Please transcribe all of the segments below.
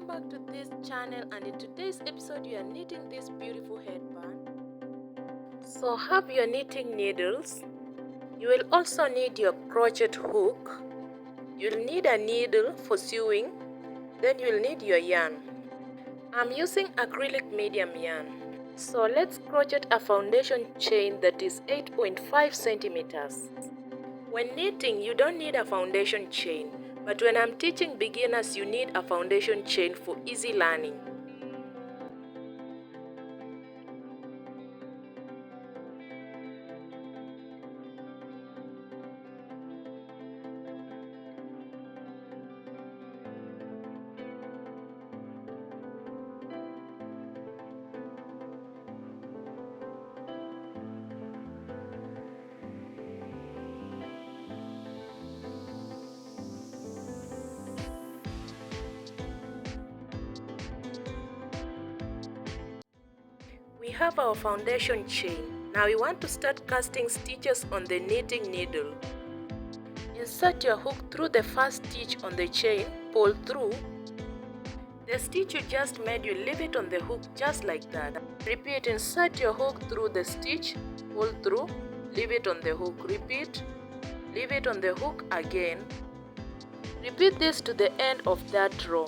welcome back to this channel, and in today's episode you are knitting this beautiful headband. So have your knitting needles. You will also need your crochet hook. You'll need a needle for sewing. Then you'll need your yarn. I'm using acrylic medium yarn. So let's crochet a foundation chain that is 8.5 centimeters. When knitting, you don't need a foundation chain, but when I'm teaching beginners, you need a foundation chain for easy learning. We have our foundation chain. Now we want to start casting stitches on the knitting needle. Insert your hook through the first stitch on the chain, pull through. The stitch you just made, you leave it on the hook just like that. Repeat, insert your hook through the stitch, pull through, leave it on the hook. Repeat, leave it on the hook again. Repeat this to the end of that row.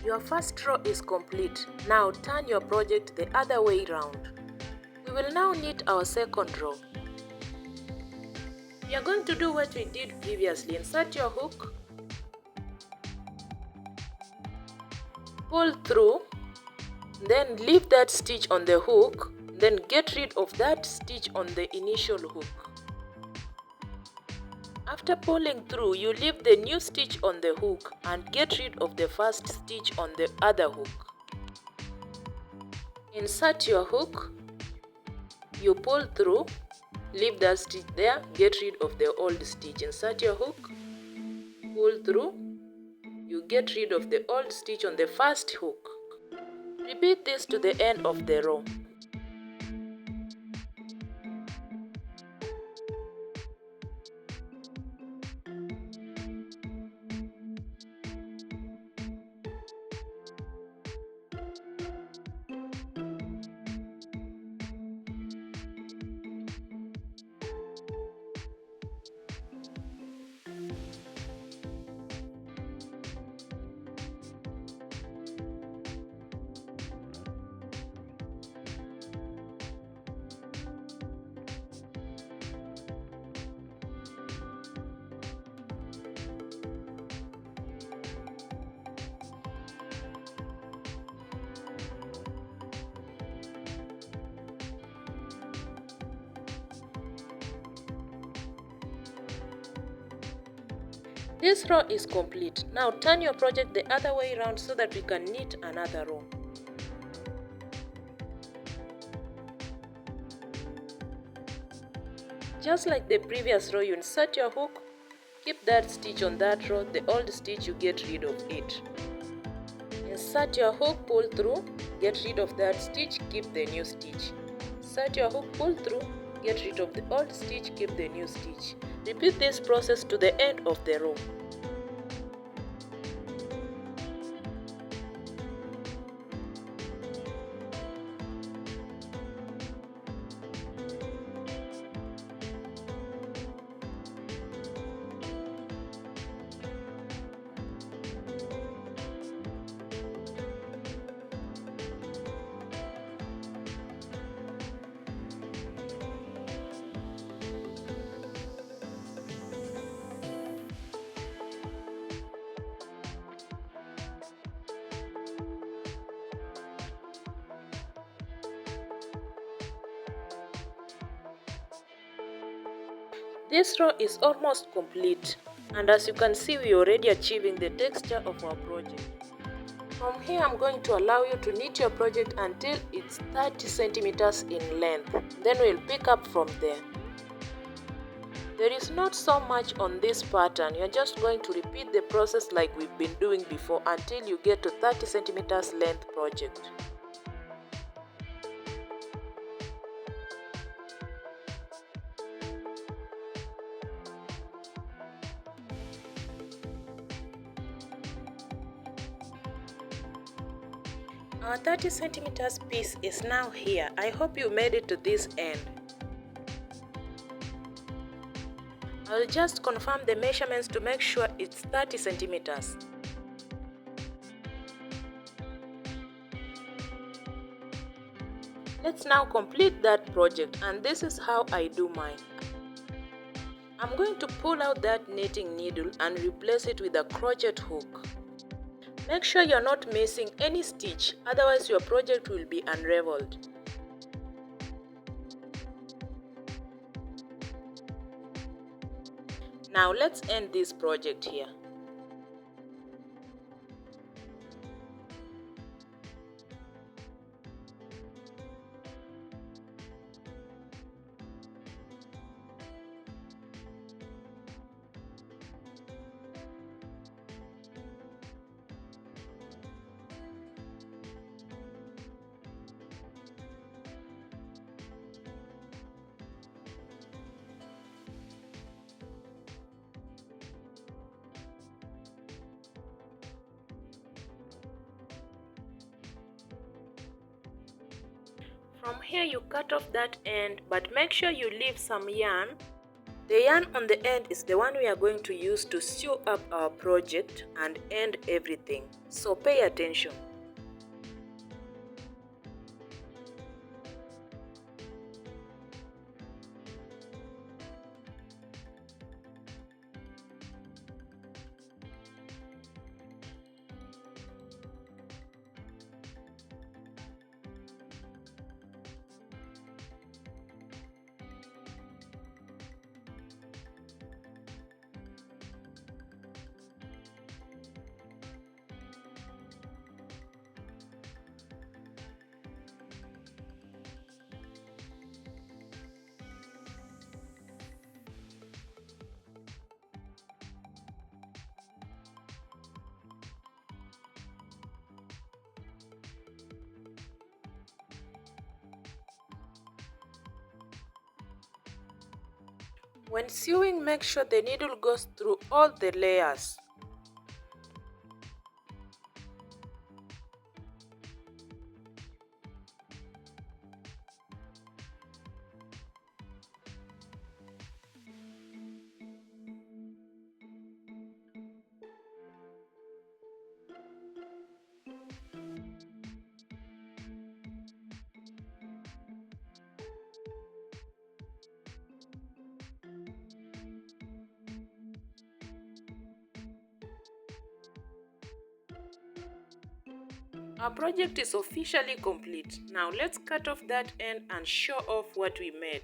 Your first row is complete. Now turn your project the other way round. We will now knit our second row. We are going to do what we did previously. Insert your hook, pull through, then leave that stitch on the hook, then get rid of that stitch on the initial hook. After pulling through, you leave the new stitch on the hook and get rid of the first stitch on the other hook. Insert your hook, you pull through, leave that stitch there, get rid of the old stitch. Insert your hook, pull through, you get rid of the old stitch on the first hook. Repeat this to the end of the row. This row is complete. Now turn your project the other way around so that we can knit another row. Just like the previous row, you insert your hook, keep that stitch on that row, the old stitch you get rid of it. Insert your hook, pull through, get rid of that stitch, keep the new stitch. Insert your hook, pull through, get rid of the old stitch, keep the new stitch. Repeat this process to the end of the row. This row is almost complete, and as you can see, we are already achieving the texture of our project. From here, I'm going to allow you to knit your project until it's 30 centimeters in length. Then we'll pick up from there. There is not so much on this pattern. You're just going to repeat the process like we've been doing before until you get to 30 centimeters length project. Our 30 centimeters piece is now here. I hope you made it to this end. I'll just confirm the measurements to make sure it's 30 centimeters. Let's now complete that project, and this is how I do mine. I'm going to pull out that knitting needle and replace it with a crochet hook. Make sure you're not missing any stitch, otherwise your project will be unraveled. Now let's end this project here. From here you cut off that end, but make sure you leave some yarn. The yarn on the end is the one we are going to use to sew up our project and end everything, so pay attention. When sewing, make sure the needle goes through all the layers. Our project is officially complete. Now let's cut off that end and show off what we made.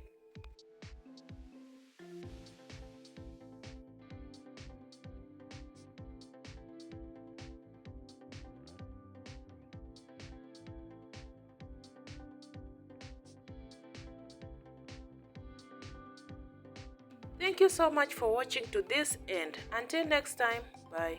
Thank you so much for watching to this end. Until next time, bye.